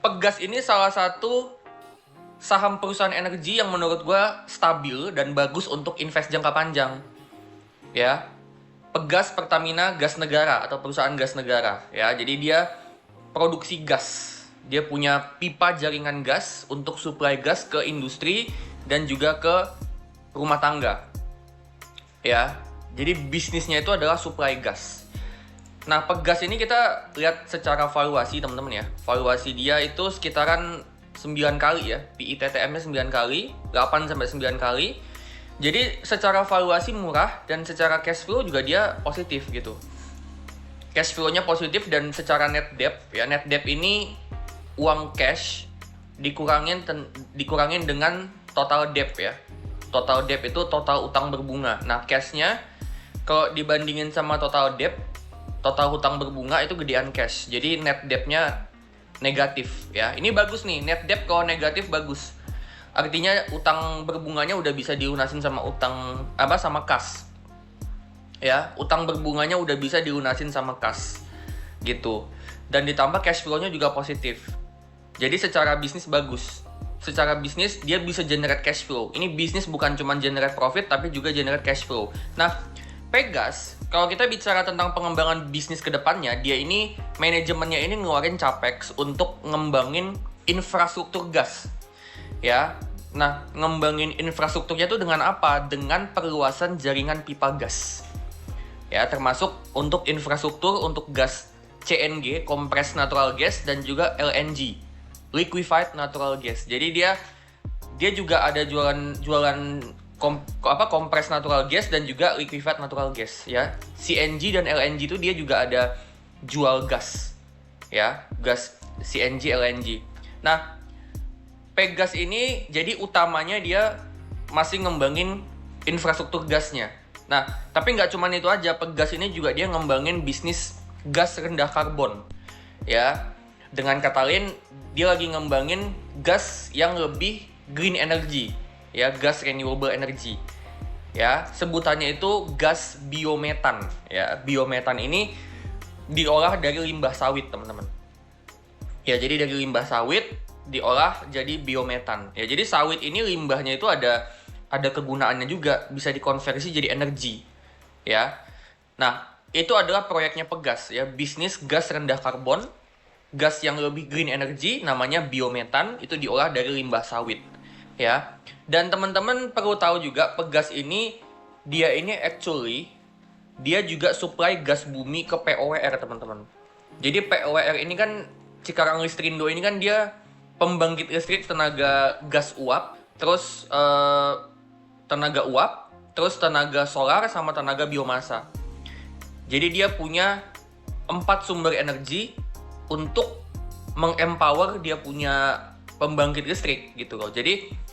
Pegas ini salah satu saham perusahaan energi yang menurut gue stabil dan bagus untuk invest jangka panjang. Ya, Pegas Pertamina Gas Negara atau perusahaan gas negara. Ya, jadi dia produksi gas. Dia punya pipa jaringan gas untuk suplai gas ke industri dan juga ke rumah tangga. Ya, jadi bisnisnya itu adalah suplai gas. Nah, Pegas ini kita lihat secara valuasi teman-teman ya. Valuasi dia itu sekitaran 9 kali ya. PI TTM-nya 9 kali, 8 sampai 9 kali. Jadi secara valuasi murah dan secara cash flow juga dia positif gitu. Cash flow-nya positif dan secara net debt ya. Net debt ini uang cash dikurangin dengan total debt ya. Total debt itu total utang berbunga. Nah, cash-nya kalau dibandingin sama total debt, total hutang berbunga itu gedean cash. Jadi net debt-nya negatif ya. Ini bagus nih, net debt kalau negatif bagus. Artinya utang berbunganya udah bisa dilunasin sama sama kas. Ya, utang berbunganya udah bisa dilunasin sama kas. Gitu. Dan ditambah cash flow-nya juga positif. Jadi secara bisnis bagus. Secara bisnis dia bisa generate cash flow. Ini bisnis bukan cuma generate profit tapi juga generate cash flow. Nah, Pegas, kalau kita bicara tentang pengembangan bisnis ke depannya, dia ini manajemennya ini ngeluarin capex untuk ngembangin infrastruktur gas. Ya. Nah, ngembangin infrastrukturnya itu dengan apa? Dengan perluasan jaringan pipa gas. Ya, termasuk untuk infrastruktur untuk gas CNG, compressed natural gas, dan juga LNG, liquefied natural gas. Jadi dia juga ada jualan compressed natural gas dan juga liquefied natural gas ya. CNG dan LNG itu dia juga ada jual gas. Ya, gas CNG, LNG. Nah, Pegas ini jadi utamanya dia masih ngembangin infrastruktur gasnya. Nah, tapi nggak cuma itu aja, Pegas ini juga dia ngembangin bisnis gas rendah karbon. Ya, dengan kata lain, dia lagi ngembangin gas yang lebih green energy. Ya, gas renewable energy. Ya, sebutannya itu gas biometan. Ya, biometan ini diolah dari limbah sawit, teman-teman. Ya, jadi dari limbah sawit diolah jadi biometan. Ya, jadi sawit ini limbahnya itu ada kegunaannya juga, bisa dikonversi jadi energi. Ya. Nah, itu adalah proyeknya Pegas ya, bisnis gas rendah karbon, gas yang lebih green energy namanya biometan, itu diolah dari limbah sawit. Ya. Dan teman-teman perlu tahu juga Pegas ini dia juga supply gas bumi ke POWR, teman-teman. Jadi POWR ini kan Cikarang Listrindo ini kan dia pembangkit listrik tenaga gas uap, terus tenaga uap, terus tenaga solar sama tenaga biomasa. Jadi dia punya 4 sumber energi untuk mengempower dia punya pembangkit listrik gitu loh. Jadi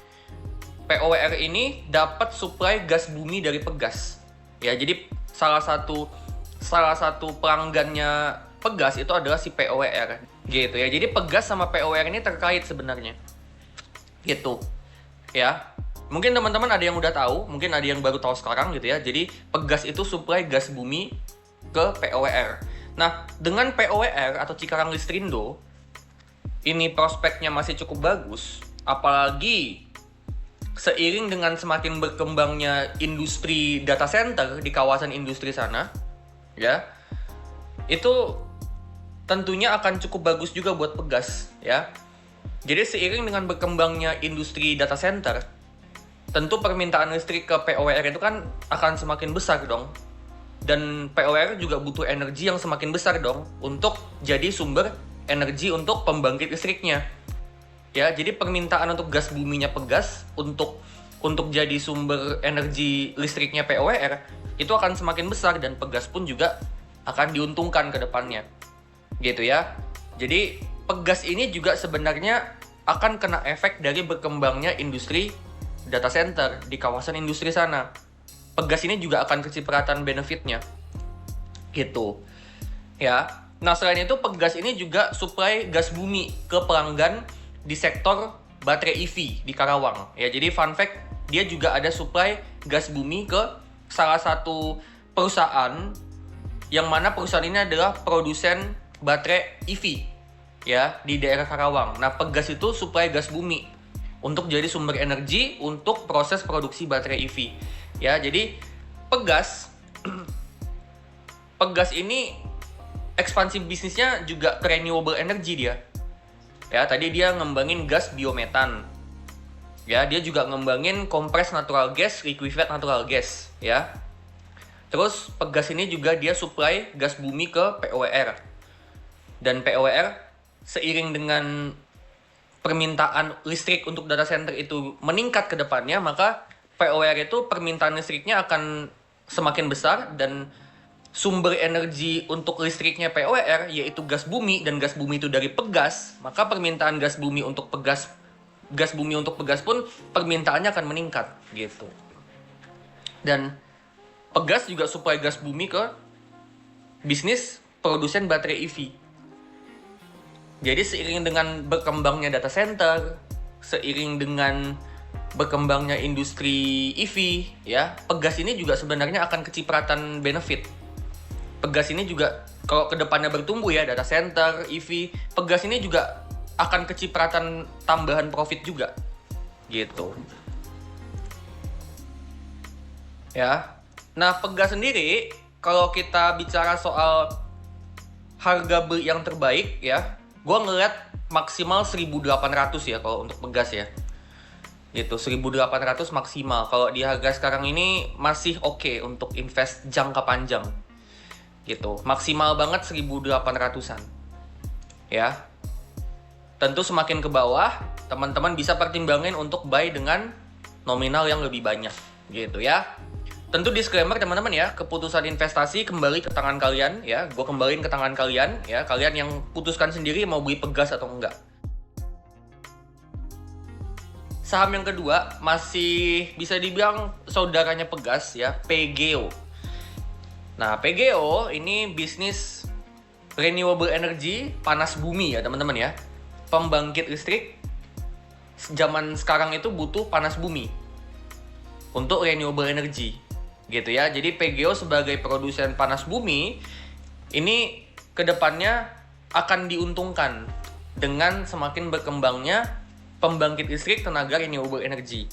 POWR ini dapat supply gas bumi dari Pegas. Ya, jadi salah satu pelanggannya Pegas itu adalah si POWR gitu ya. Jadi Pegas sama POWR ini terkait sebenarnya. Gitu. Ya. Mungkin teman-teman ada yang udah tahu, mungkin ada yang baru tahu sekarang gitu ya. Jadi Pegas itu supply gas bumi ke POWR. Nah, dengan POWR atau Cikarang Listrindo ini prospeknya masih cukup bagus, apalagi seiring dengan semakin berkembangnya industri data center di kawasan industri sana, ya. Itu tentunya akan cukup bagus juga buat Pegas, ya. Jadi seiring dengan berkembangnya industri data center, tentu permintaan listrik ke POWR itu kan akan semakin besar dong. Dan POWR juga butuh energi yang semakin besar dong untuk jadi sumber energi untuk pembangkit listriknya. Ya, jadi permintaan untuk gas buminya Pegas untuk jadi sumber energi listriknya POWR itu akan semakin besar dan Pegas pun juga akan diuntungkan ke depannya. Gitu ya. Jadi Pegas ini juga sebenarnya akan kena efek dari berkembangnya industri data center di kawasan industri sana. Pegas ini juga akan kecipratan benefitnya. Gitu. Ya. Nah, selain itu Pegas ini juga supply gas bumi ke pelanggan di sektor baterai EV di Karawang. Ya, jadi fun fact, dia juga ada supply gas bumi ke salah satu perusahaan yang mana perusahaan ini adalah produsen baterai EV. ya di daerah Karawang. Nah, Pegas itu suplai gas bumi untuk jadi sumber energi untuk proses produksi baterai EV. Ya, jadi Pegas Pegas ini ekspansi bisnisnya juga ke renewable energy dia. Ya, tadi dia ngembangin gas biometan. Ya, dia juga ngembangin kompres natural gas, liquefied natural gas, ya. Terus Pegas ini juga dia supply gas bumi ke POWR. Dan POWR seiring dengan permintaan listrik untuk data center itu meningkat ke depannya, maka POWR itu permintaan listriknya akan semakin besar, dan sumber energi untuk listriknya POWR yaitu gas bumi, dan gas bumi itu dari Pegas, maka permintaan gas bumi untuk Pegas pun permintaannya akan meningkat gitu. Dan Pegas juga supply gas bumi ke bisnis produsen baterai EV. Jadi seiring dengan berkembangnya data center, seiring dengan berkembangnya industri EV, ya, Pegas ini juga sebenarnya akan kecipratan benefit. Pegas ini juga kalau kedepannya bertumbuh ya, data center, EV, Pegas ini juga akan kecipratan tambahan profit juga, gitu. Ya, nah Pegas sendiri kalau kita bicara soal harga beli yang terbaik ya, gue ngeliat maksimal 1.800 ya kalau untuk Pegas ya. Gitu, 1.800 maksimal. Kalau di harga sekarang ini masih oke untuk invest jangka panjang. Gitu, maksimal banget 1.800-an. Ya. Tentu semakin ke bawah, teman-teman bisa pertimbangin untuk buy dengan nominal yang lebih banyak. Gitu ya. Tentu disclaimer teman-teman ya, keputusan investasi kembali ke tangan kalian ya. Gue kembaliin ke tangan kalian ya. Kalian yang putuskan sendiri mau beli Pegas atau enggak. Saham yang kedua masih bisa dibilang saudaranya Pegas ya, PGO. Nah, PGO ini bisnis renewable energy panas bumi ya teman-teman ya. Pembangkit listrik zaman sekarang itu butuh panas bumi untuk renewable energy. Gitu ya. Jadi PGO sebagai produsen panas bumi ini kedepannya akan diuntungkan dengan semakin berkembangnya pembangkit listrik tenaga renewable energy.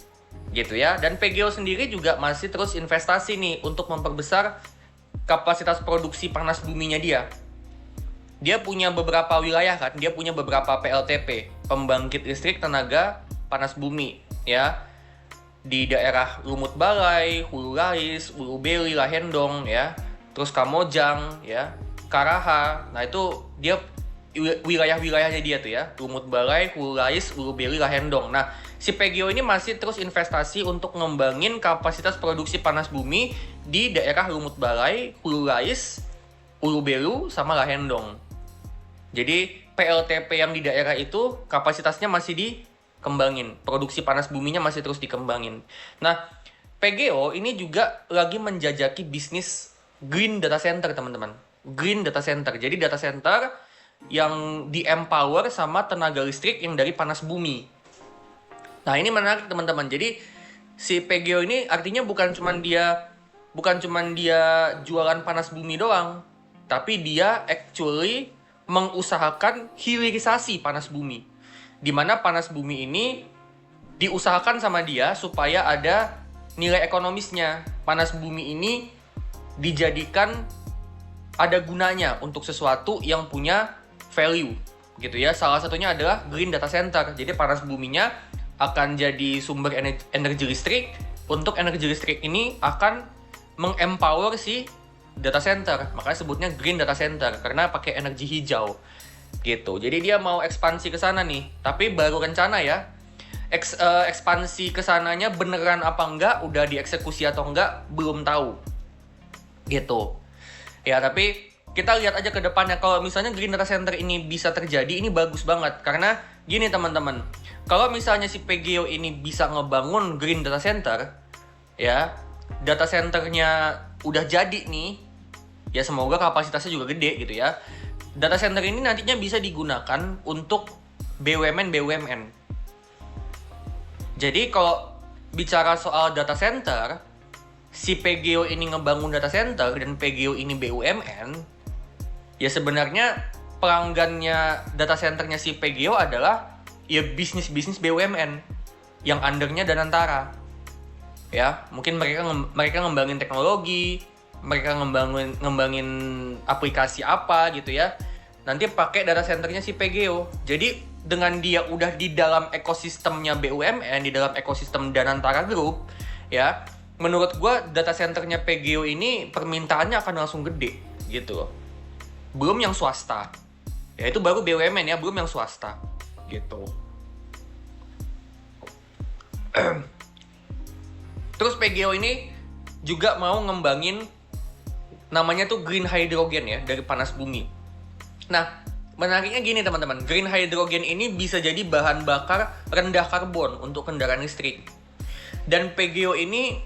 Gitu ya. Dan PGO sendiri juga masih terus investasi nih untuk memperbesar kapasitas produksi panas buminya dia. Dia punya beberapa wilayah kan, dia punya beberapa PLTP, pembangkit listrik tenaga panas bumi ya. Di daerah Lumut Balai, Hulu Rais, Ulu Beli, Lahendong ya, terus Kamojang ya, Karaha. Nah itu dia wilayah-wilayahnya dia tuh ya, Lumut Balai, Hulu Rais, Ulu Beli, Lahendong. Nah si PGO ini masih terus investasi untuk ngembangin kapasitas produksi panas bumi di daerah Lumut Balai, Hulu Rais, Ulu Belu, sama Lahendong. Jadi PLTP yang di daerah itu kapasitasnya masih dikembangin, produksi panas buminya masih terus dikembangin. Nah, PGO ini juga lagi menjajaki bisnis green data center, teman-teman. Green data center. Jadi data center yang di-empower sama tenaga listrik yang dari panas bumi. Nah, ini menarik, teman-teman. Jadi si PGO ini artinya bukan cuman dia jualan panas bumi doang, tapi dia actually mengusahakan hilirisasi panas bumi, di mana panas bumi ini diusahakan sama dia supaya ada nilai ekonomisnya. Panas bumi ini dijadikan ada gunanya untuk sesuatu yang punya value, gitu ya. Salah satunya adalah green data center. Jadi panas buminya akan jadi sumber energi listrik. Untuk energi listrik ini akan mengempower si data center, makanya sebutnya green data center karena pakai energi hijau gitu. Jadi dia mau ekspansi ke sana nih, tapi baru rencana ya. Ekspansi ke sananya beneran apa enggak, udah dieksekusi atau enggak belum tahu. Gitu. Ya, tapi kita lihat aja ke depannya. Kalau misalnya green data center ini bisa terjadi, ini bagus banget karena gini teman-teman. Kalau misalnya si PGO ini bisa ngebangun green data center, ya, data centernya udah jadi nih, ya semoga kapasitasnya juga gede gitu ya. Data center ini nantinya bisa digunakan untuk BUMN. Jadi kalau bicara soal data center, si PGO ini ngebangun data center dan PGO ini BUMN, ya sebenarnya pelanggannya data centernya si PGO adalah ya bisnis-bisnis BUMN yang undernya Danantara. Ya, mungkin mereka ngembangin teknologi, mereka ngembangin aplikasi apa gitu ya. Nanti pakai data centernya si PGO. Jadi dengan dia udah di dalam ekosistemnya BUMN, di dalam ekosistem Danantara Group, ya, menurut gua data centernya PGO ini permintaannya akan langsung gede gitu loh. Belum yang swasta. Ya itu baru BUMN ya, belum yang swasta gitu. Terus PGO ini juga mau ngembangin namanya tuh green hydrogen ya, dari panas bumi. Nah, menariknya gini teman-teman, green hydrogen ini bisa jadi bahan bakar rendah karbon untuk kendaraan listrik. Dan PGO ini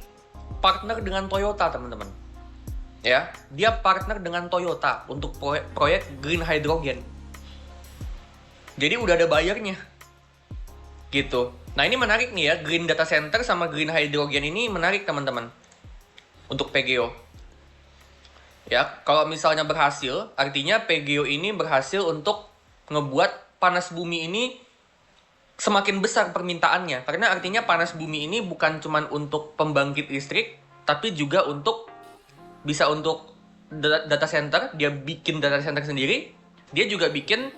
partner dengan Toyota teman-teman. Ya, dia partner dengan Toyota untuk proyek green hydrogen. Jadi udah ada bayarnya. Gitu. Nah, ini menarik nih ya, green data center sama green hydrogen ini menarik teman-teman. Untuk PGO. Ya, kalau misalnya berhasil, artinya PGO ini berhasil untuk ngebuat panas bumi ini semakin besar permintaannya. Karena artinya panas bumi ini bukan cuma untuk pembangkit listrik, tapi juga bisa untuk data center. Dia bikin data center sendiri, dia juga bikin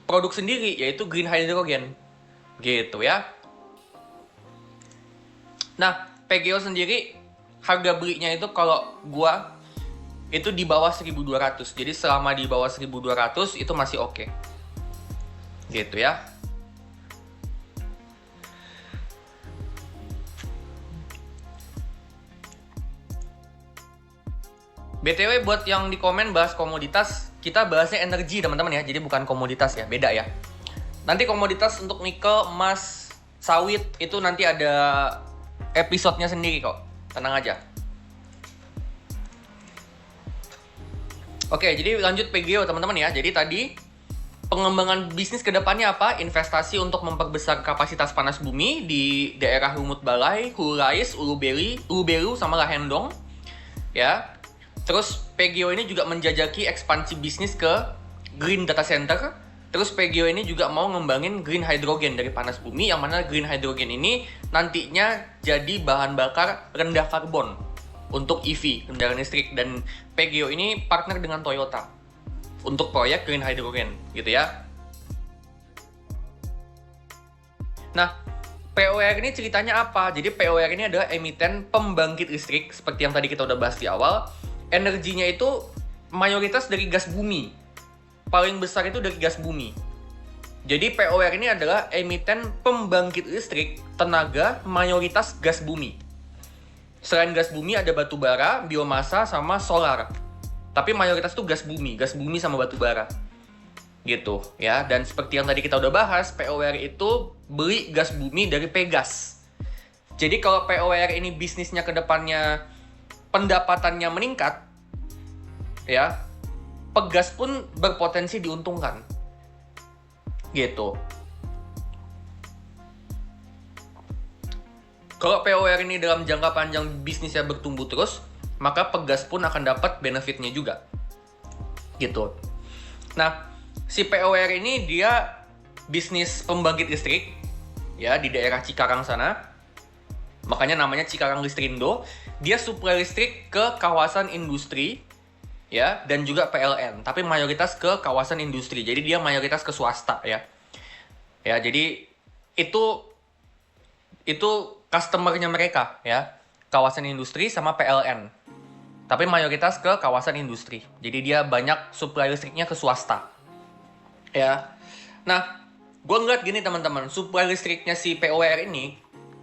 produk sendiri, yaitu green hydrogen. Gitu ya. Nah, PGO sendiri harga belinya itu kalau gua itu di bawah 1.200. Jadi selama di bawah 1.200 itu masih oke. Gitu ya. BTW buat yang di komen bahas komoditas, kita bahasnya energi teman-teman ya. Jadi bukan komoditas ya, beda ya. Nanti komoditas untuk nikel, emas, sawit itu nanti ada episodenya sendiri kok. Tenang aja. Oke, jadi lanjut PGO teman-teman ya. Jadi tadi pengembangan bisnis ke depannya apa? Investasi untuk memperbesar kapasitas panas bumi di daerah Lumut Balai, Hulais, Ulubelu sama Lahendong. Ya. Terus PGO ini juga menjajaki ekspansi bisnis ke green data center. Terus PGO ini juga mau ngembangin green hydrogen dari panas bumi, yang mana green hydrogen ini nantinya jadi bahan bakar rendah karbon untuk EV, kendaraan listrik. Dan PGO ini partner dengan Toyota untuk proyek green hydrogen, gitu ya. Nah, POR ini ceritanya apa? Jadi POR ini adalah emiten pembangkit listrik, seperti yang tadi kita udah bahas di awal. Energinya itu mayoritas dari gas bumi. Paling besar itu dari gas bumi. Jadi POR ini adalah emiten pembangkit listrik tenaga mayoritas gas bumi. Selain gas bumi ada batu bara, biomasa, sama solar. Tapi mayoritas itu gas bumi sama batu bara. Gitu ya. Dan seperti yang tadi kita udah bahas, POR itu beli gas bumi dari Pegas. Jadi kalau POR ini bisnisnya ke depannya pendapatannya meningkat, ya, Pegas pun berpotensi diuntungkan. Gitu. Kalau POR ini dalam jangka panjang bisnisnya bertumbuh terus, maka Pegas pun akan dapat benefitnya juga. Gitu. Nah, si POR ini dia bisnis pembangkit listrik ya di daerah Cikarang sana. Makanya namanya Cikarang Listrindo. Dia suplai listrik ke kawasan industri ya, dan juga PLN, tapi mayoritas ke kawasan industri. Jadi dia mayoritas ke swasta ya. Ya, jadi itu customer-nya mereka ya. Kawasan industri sama PLN. Tapi mayoritas ke kawasan industri. Jadi dia banyak suplai listriknya ke swasta. Ya. Nah, gue ngeliat gini teman-teman, suplai listriknya si POR ini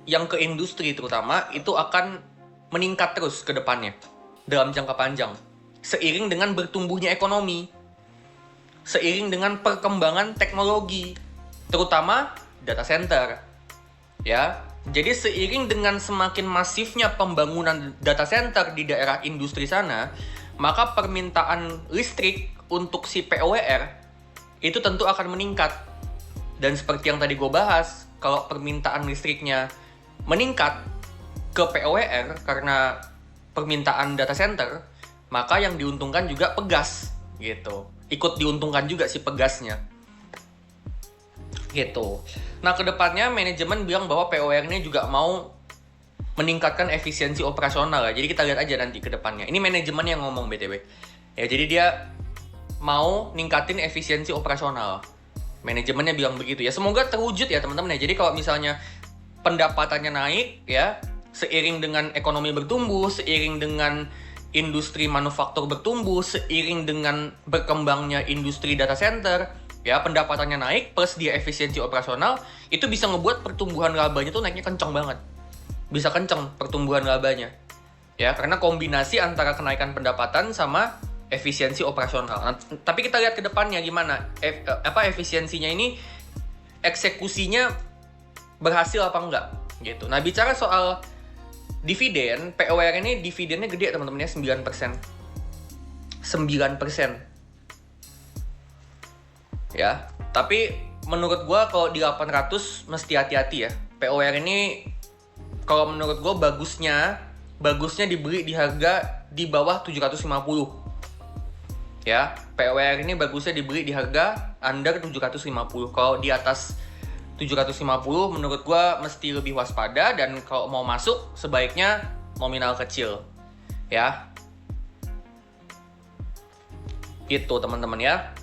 yang ke industri terutama itu akan meningkat terus ke depannya dalam jangka panjang. Seiring dengan bertumbuhnya ekonomi, seiring dengan perkembangan teknologi, terutama data center, ya. Jadi seiring dengan semakin masifnya pembangunan data center di daerah industri sana, maka permintaan listrik untuk si POR itu tentu akan meningkat. Dan seperti yang tadi gue bahas, kalau permintaan listriknya meningkat ke POR karena permintaan data center, maka yang diuntungkan juga Pegas. gitu. Ikut diuntungkan juga si pegasnya. Gitu. Nah, kedepannya manajemen bilang bahwa POR ini juga mau meningkatkan efisiensi operasional ya. Jadi kita lihat aja nanti ke depannya. Ini manajemen yang ngomong BTW. Ya, jadi dia mau ningkatin efisiensi operasional. Manajemennya bilang begitu ya. Semoga terwujud ya teman-teman ya. Jadi kalau misalnya pendapatannya naik ya, seiring dengan ekonomi bertumbuh, seiring dengan industri manufaktur bertumbuh, seiring dengan berkembangnya industri data center, ya pendapatannya naik plus dia efisiensi operasional, itu bisa ngebuat pertumbuhan labanya tuh naiknya kenceng banget. Bisa kenceng pertumbuhan labanya. Ya, karena kombinasi antara kenaikan pendapatan sama efisiensi operasional. Nah, tapi kita lihat ke depannya gimana efisiensinya ini, eksekusinya berhasil apa enggak gitu. Nah, bicara soal dividen, POR ini dividennya gede teman-teman ya, 9%. 9%. Ya, tapi menurut gua kalau di 800 mesti hati-hati ya. POR ini kalau menurut gue bagusnya dibeli di harga di bawah 750. Ya, POR ini bagusnya dibeli di harga under 750. Kalau di atas 750 menurut gue mesti lebih waspada, dan kalau mau masuk sebaiknya nominal kecil. Ya. Gitu teman-teman ya.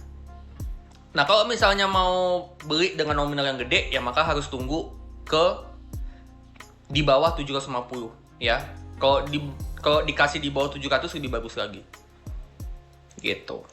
Nah, kalau misalnya mau beli dengan nominal yang gede ya maka harus tunggu ke di bawah 750 ya. Kalau dikasih di bawah 700 lebih bagus lagi. Gitu.